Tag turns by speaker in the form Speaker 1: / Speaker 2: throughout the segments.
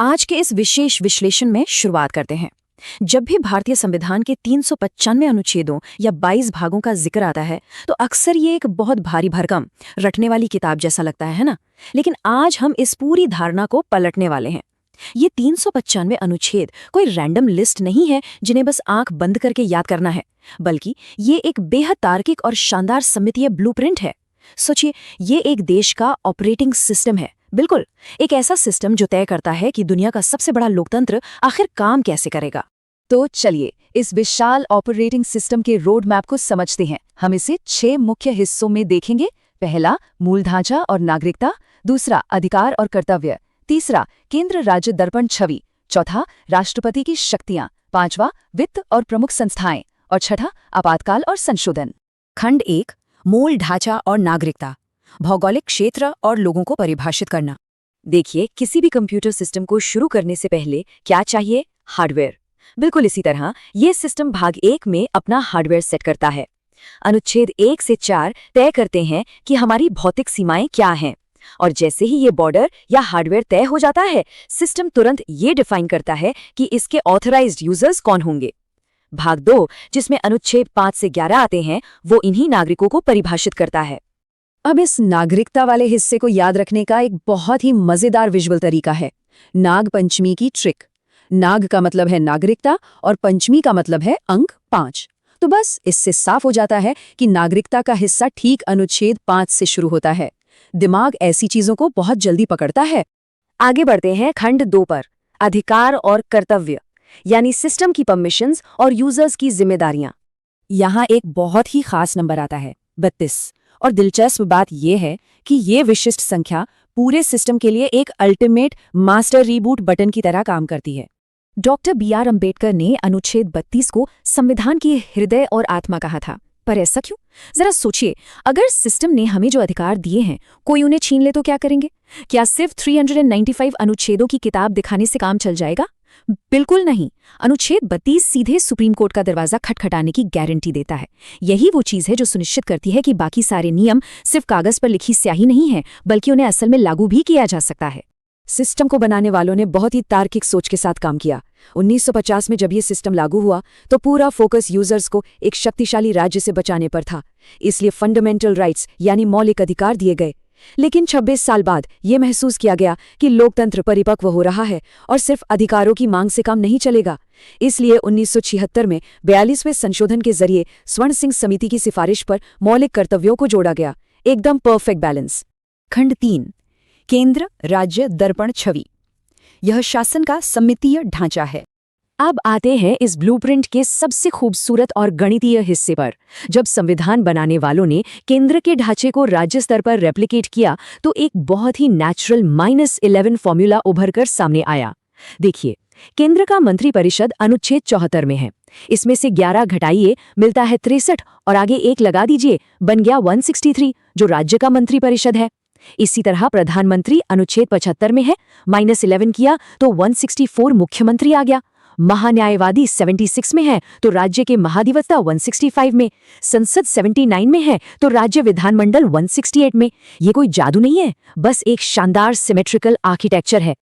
Speaker 1: आज के इस विशेष विश्लेषण में शुरुआत करते हैं। जब भी भारतीय संविधान के 395 अनुच्छेदों या 22 भागों का जिक्र आता है तो अक्सर ये एक बहुत भारी भरकम रटने वाली किताब जैसा लगता है ना। लेकिन आज हम इस पूरी धारणा को पलटने वाले हैं। ये 395 अनुच्छेद कोई रैंडम लिस्ट नहीं है जिन्हें बस आंख बंद करके याद करना है, बल्कि ये एक बेहद तार्किक और शानदार समितीय ब्लूप्रिंट है। सोचिए, ये एक देश का ऑपरेटिंग सिस्टम है। बिल्कुल, एक ऐसा सिस्टम जो तय करता है कि दुनिया का सबसे बड़ा लोकतंत्र आखिर काम कैसे करेगा।
Speaker 2: तो चलिए इस विशाल ऑपरेटिंग सिस्टम के रोड मैप को समझते हैं। हम इसे 6 मुख्य हिस्सों में देखेंगे। पहला, मूल ढांचा और नागरिकता। दूसरा, अधिकार और कर्तव्य। तीसरा, केंद्र राज्य दर्पण छवि। चौथा, राष्ट्रपति की शक्तियां। पांचवा, वित्त और प्रमुख संस्थाएं। और छठा, आपातकाल और संशोधन।
Speaker 1: खंड 1, मूल ढांचा और नागरिकता। भौगोलिक क्षेत्र और लोगों को परिभाषित करना।
Speaker 2: देखिए, किसी भी कंप्यूटर सिस्टम को शुरू करने से पहले क्या चाहिए? हार्डवेयर। बिल्कुल इसी तरह ये सिस्टम भाग 1 में अपना हार्डवेयर सेट करता है। अनुच्छेद 1 से 4 तय करते हैं कि हमारी भौतिक सीमाएं क्या हैं, और जैसे ही ये बॉर्डर या हार्डवेयर तय हो जाता है, सिस्टम तुरंत ये डिफाइन करता है कि इसके ऑथराइज्ड यूजर्स कौन होंगे। भाग 2, जिसमें अनुच्छेद 5 से 11 आते हैं, वो इन्हीं नागरिकों को परिभाषित करता है।
Speaker 1: अब इस नागरिकता वाले हिस्से को याद रखने का एक बहुत ही मजेदार विजुअल तरीका है, नाग पंचमी की ट्रिक। नाग का मतलब है नागरिकता और पंचमी का मतलब है अंक 5। तो बस इससे साफ हो जाता है कि नागरिकता का हिस्सा ठीक अनुच्छेद 5 से शुरू होता है। दिमाग ऐसी चीजों को बहुत जल्दी पकड़ता है।
Speaker 2: आगे बढ़ते हैं खंड 2 पर, अधिकार और कर्तव्य, यानी सिस्टम की परमिशंस और यूजर्स की जिम्मेदारियां।
Speaker 1: यहाँ एक बहुत ही खास नंबर आता है, 32। और दिलचस्प बात यह है कि ये विशिष्ट संख्या पूरे सिस्टम के लिए एक अल्टीमेट मास्टर रीबूट बटन की तरह काम करती है। Doctor B.R. अम्बेडकर ने अनुच्छेद 32 को संविधान की हृदय और आत्मा कहा था। पर ऐसा क्यों? जरा सोचिए, अगर सिस्टम ने हमें जो अधिकार दिए हैं कोई उन्हें छीन ले तो क्या करेंगे? क्या सिर्फ 395 अनुच्छेदों की किताब दिखाने से काम चल जाएगा? बिल्कुल नहीं। अनुच्छेद 32 सीधे सुप्रीम कोर्ट का दरवाजा खटखटाने की गारंटी देता है। यही वो चीज है जो सुनिश्चित करती है कि बाकी सारे नियम सिर्फ कागज पर लिखी स्याही नहीं है, बल्कि उन्हें असल में लागू भी किया जा सकता है। सिस्टम को बनाने वालों ने बहुत ही तार्किक सोच के साथ काम किया। 1950 में जब ये सिस्टम लागू हुआ तो पूरा फोकस यूजर्स को एक शक्तिशाली राज्य से बचाने पर था। इसलिए फंडामेंटल राइट्स यानी मौलिक अधिकार दिए गए। लेकिन 26 साल बाद ये महसूस किया गया कि लोकतंत्र परिपक्व हो रहा है और सिर्फ अधिकारों की मांग से काम नहीं चलेगा। इसलिए 1976 में 42वें संशोधन के जरिए स्वर्ण सिंह समिति की सिफारिश पर मौलिक कर्तव्यों को जोड़ा गया। एकदम परफेक्ट बैलेंस। खंड 3, केंद्र राज्य दर्पण छवि। यह शासन का समितीय ढांचा है। अब आते हैं इस ब्लूप्रिंट के सबसे खूबसूरत और गणितीय हिस्से पर। जब संविधान बनाने वालों ने केंद्र के ढांचे को राज्य स्तर पर रेप्लिकेट किया तो एक बहुत ही नेचुरल -11 फॉर्मूला उभरकर सामने आया। देखिए, केंद्र का मंत्रिपरिषद अनुच्छेद 74 में है। इसमें से 11 घटाइए, मिलता है 63, और आगे 1 लगा दीजिए, बन गया 163, जो राज्य का मंत्रिपरिषद है। इसी तरह प्रधानमंत्री अनुच्छेद 75 में है, -11 किया तो 164 मुख्यमंत्री आ गया। महान्यायवादी 76 में है तो राज्य के महाधिवक्ता 165 में, संसद 79 में है तो राज्य विधानमंडल 168 में। ये कोई जादू नहीं है, बस एक शानदार सिमेट्रिकल आर्किटेक्चर है।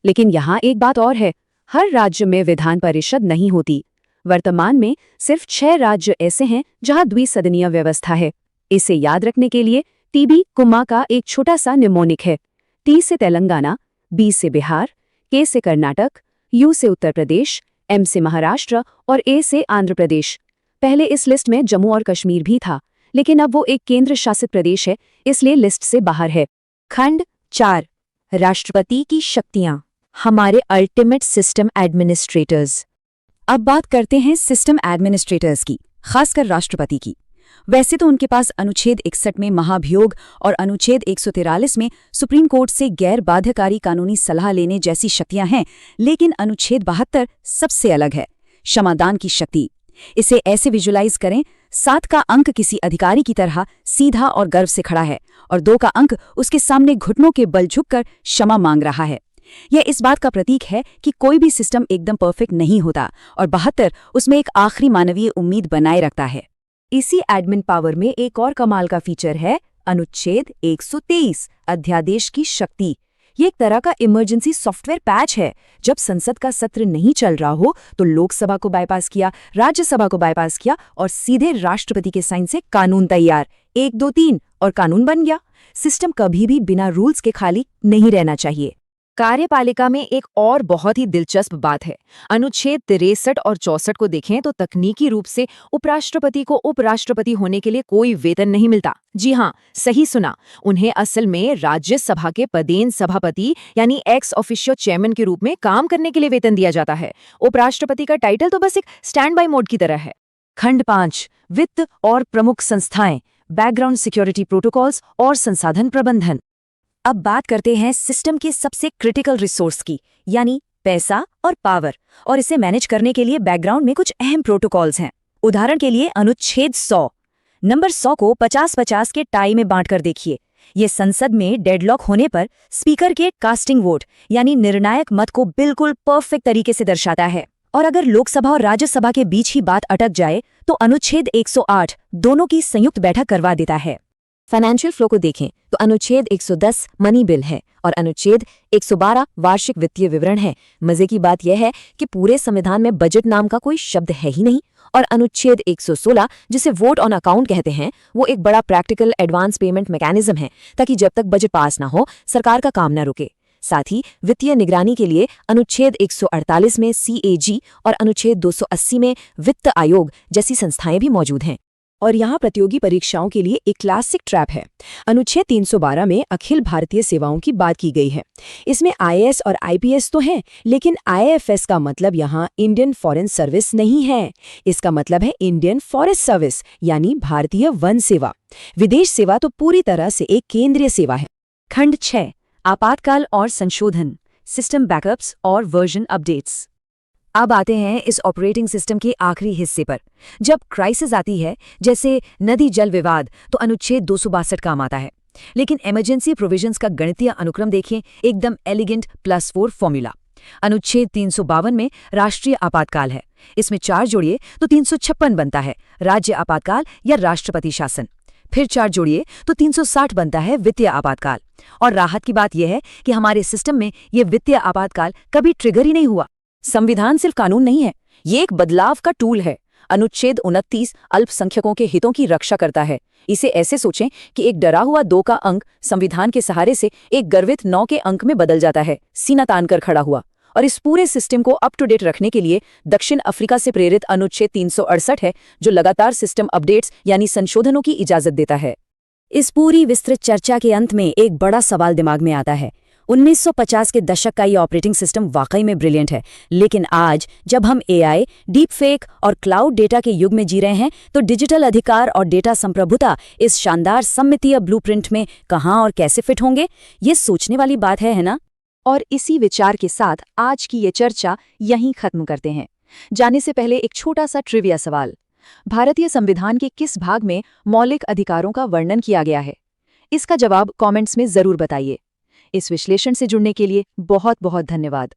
Speaker 1: लेकिन यहाँ एक बात और है, हर राज्य में विधान परिषद नहीं होती। वर्तमान में सिर्फ 6 राज्य ऐसे हैं जहाँ द्विसदनीय व्यवस्था है। इसे याद रखने के लिए TB कुम्मा का एक छोटा सा निमोनिक है। T से तेलंगाना, B से बिहार, K से कर्नाटक, U से उत्तर प्रदेश, M से महाराष्ट्र और A से आंध्र प्रदेश। पहले इस लिस्ट में जम्मू और कश्मीर भी था, लेकिन अब वो एक केंद्र शासित प्रदेश है, इसलिए लिस्ट से बाहर है।
Speaker 2: खंड 4, राष्ट्रपति की शक्तियां, हमारे अल्टीमेट सिस्टम एडमिनिस्ट्रेटर्स।
Speaker 1: अब बात करते हैं सिस्टम एडमिनिस्ट्रेटर्स की, खासकर राष्ट्रपति की। वैसे तो उनके पास अनुच्छेद 61 में महाभियोग और अनुच्छेद 143 में सुप्रीम कोर्ट से गैर बाध्यकारी कानूनी सलाह लेने जैसी शक्तियां हैं, लेकिन अनुच्छेद 72 सबसे अलग है, क्षमादान की शक्ति। इसे ऐसे विजुलाइज करें, 7 का अंक किसी अधिकारी की तरह सीधा और गर्व से खड़ा है और 2 का अंक उसके सामने घुटनों के बल झुककर क्षमा मांग रहा है। यह इस बात का प्रतीक है कि कोई भी सिस्टम एकदम परफेक्ट नहीं होता और 72 उसमें एक आखिरी मानवीय उम्मीद बनाए रखता है। इसी एडमिन पावर में एक और कमाल का फीचर है अनुच्छेद 123, अध्यादेश की शक्ति।
Speaker 2: ये एक तरह का इमरजेंसी सॉफ्टवेयर पैच है। जब संसद का सत्र नहीं चल रहा हो तो लोकसभा को बाईपास किया, राज्यसभा को बाईपास किया और सीधे राष्ट्रपति के साइन से कानून तैयार, 1 2 3 और कानून बन गया। सिस्टम कभी भी बिना रूल्स के खाली नहीं रहना चाहिए।
Speaker 1: कार्यपालिका में एक और बहुत ही दिलचस्प बात है। अनुच्छेद 63 और 64 को देखें तो तकनीकी रूप से उपराष्ट्रपति को उपराष्ट्रपति होने के लिए कोई वेतन नहीं मिलता। जी हाँ, सही सुना। उन्हें असल में राज्यसभा के पदेन सभापति यानी एक्स ऑफिशियो चेयरमैन के रूप में काम करने के लिए वेतन दिया जाता है। उपराष्ट्रपति का टाइटल तो बस एक स्टैंड बाय मोड की तरह है।
Speaker 2: खंड 5 वित्त और प्रमुख संस्थाएं, बैकग्राउंड सिक्योरिटी प्रोटोकॉल्स और संसाधन प्रबंधन। अब बात करते हैं सिस्टम के सबसे क्रिटिकल रिसोर्स की, यानी पैसा और पावर, और इसे मैनेज करने के लिए बैकग्राउंड में कुछ अहम प्रोटोकॉल्स हैं। उदाहरण के लिए अनुच्छेद 100 नंबर 100 को 50-50 के टाई में बांटकर देखिए। ये संसद में डेडलॉक होने पर स्पीकर के कास्टिंग वोट यानी निर्णायक मत को बिल्कुल परफेक्ट तरीके से दर्शाता है। और अगर लोकसभा और राज्यसभा के बीच ही बात अटक जाए तो अनुच्छेद 108 दोनों की संयुक्त बैठक करवा देता है। फाइनेंशियल फ्लो को देखें तो अनुच्छेद 110 मनी बिल है और अनुच्छेद 112 वार्षिक वित्तीय विवरण है। मजे की बात यह है कि पूरे संविधान में बजट नाम का कोई शब्द है ही नहीं। और अनुच्छेद 116 जिसे वोट ऑन अकाउंट कहते हैं, वो एक बड़ा प्रैक्टिकल एडवांस पेमेंट मैकेनिज्म है ताकि जब तक बजट पास ना हो सरकार का काम न रुके। साथ ही वित्तीय निगरानी के लिए अनुच्छेद 148 में CAG और अनुच्छेद 280 में वित्त आयोग जैसी संस्थाएं भी मौजूद हैं।
Speaker 1: और यहाँ प्रतियोगी परीक्षाओं के लिए एक क्लासिक ट्रैप है। अनुच्छेद 312 में अखिल भारतीय सेवाओं की बात की गई है। इसमें IAS और IPS तो हैं, लेकिन IFS का मतलब यहाँ इंडियन फॉरेन सर्विस नहीं है। इसका मतलब है इंडियन फॉरेस्ट सर्विस यानी भारतीय वन सेवा। विदेश सेवा तो पूरी तरह से एक केंद्रीय सेवा है।
Speaker 2: खंड 6 आपातकाल और संशोधन, सिस्टम बैकअप्स और वर्जन अपडेट्स। अब आते हैं इस ऑपरेटिंग सिस्टम के आखिरी हिस्से पर। जब क्राइसिस आती है, जैसे नदी जल विवाद, तो अनुच्छेद 262 काम आता है। लेकिन इमरजेंसी प्रोविजंस का गणितीय अनुक्रम देखें, एकदम एलिगेंट +4 फॉर्मूला। अनुच्छेद 352 में राष्ट्रीय आपातकाल है। इसमें 4 जोड़िए तो 356 बनता है राज्य आपातकाल या राष्ट्रपति शासन। फिर 4 जोड़िए तो 360 बनता है वित्तीय आपातकाल। और राहत की बात यह है कि हमारे सिस्टम में ये वित्तीय आपातकाल कभी ट्रिगर ही नहीं हुआ।
Speaker 1: संविधान सिर्फ कानून नहीं है, ये एक बदलाव का टूल है। अनुच्छेद 29 अल्पसंख्यकों के हितों की रक्षा करता है। इसे ऐसे सोचें कि एक डरा हुआ 2 का अंक संविधान के सहारे से एक गर्वित 9 के अंक में बदल जाता है, सीना तान कर खड़ा हुआ। और इस पूरे सिस्टम को अप टू डेट रखने के लिए दक्षिण अफ्रीका से प्रेरित अनुच्छेद 368 है, जो लगातार सिस्टम अपडेट्स यानी संशोधनों की इजाजत देता है।
Speaker 2: इस पूरी विस्तृत चर्चा के अंत में एक बड़ा सवाल दिमाग में आता है। 1950 के दशक का ये ऑपरेटिंग सिस्टम वाकई में ब्रिलियंट है, लेकिन आज जब हम AI, डीप फेक और क्लाउड डेटा के युग में जी रहे हैं, तो डिजिटल अधिकार और डेटा संप्रभुता इस शानदार सममितीय ब्लूप्रिंट में कहां और कैसे फिट होंगे, ये सोचने वाली बात है ना?
Speaker 1: और इसी विचार के साथ आज की ये चर्चा यहीं खत्म करते हैं। जाने से पहले एक छोटा सा ट्रिविया सवाल। भारतीय संविधान के किस भाग में मौलिक अधिकारों का वर्णन किया गया है? इसका जवाब कमेंट्स में जरूर बताइए। इस विश्लेषण से जुड़ने के लिए बहुत बहुत धन्यवाद।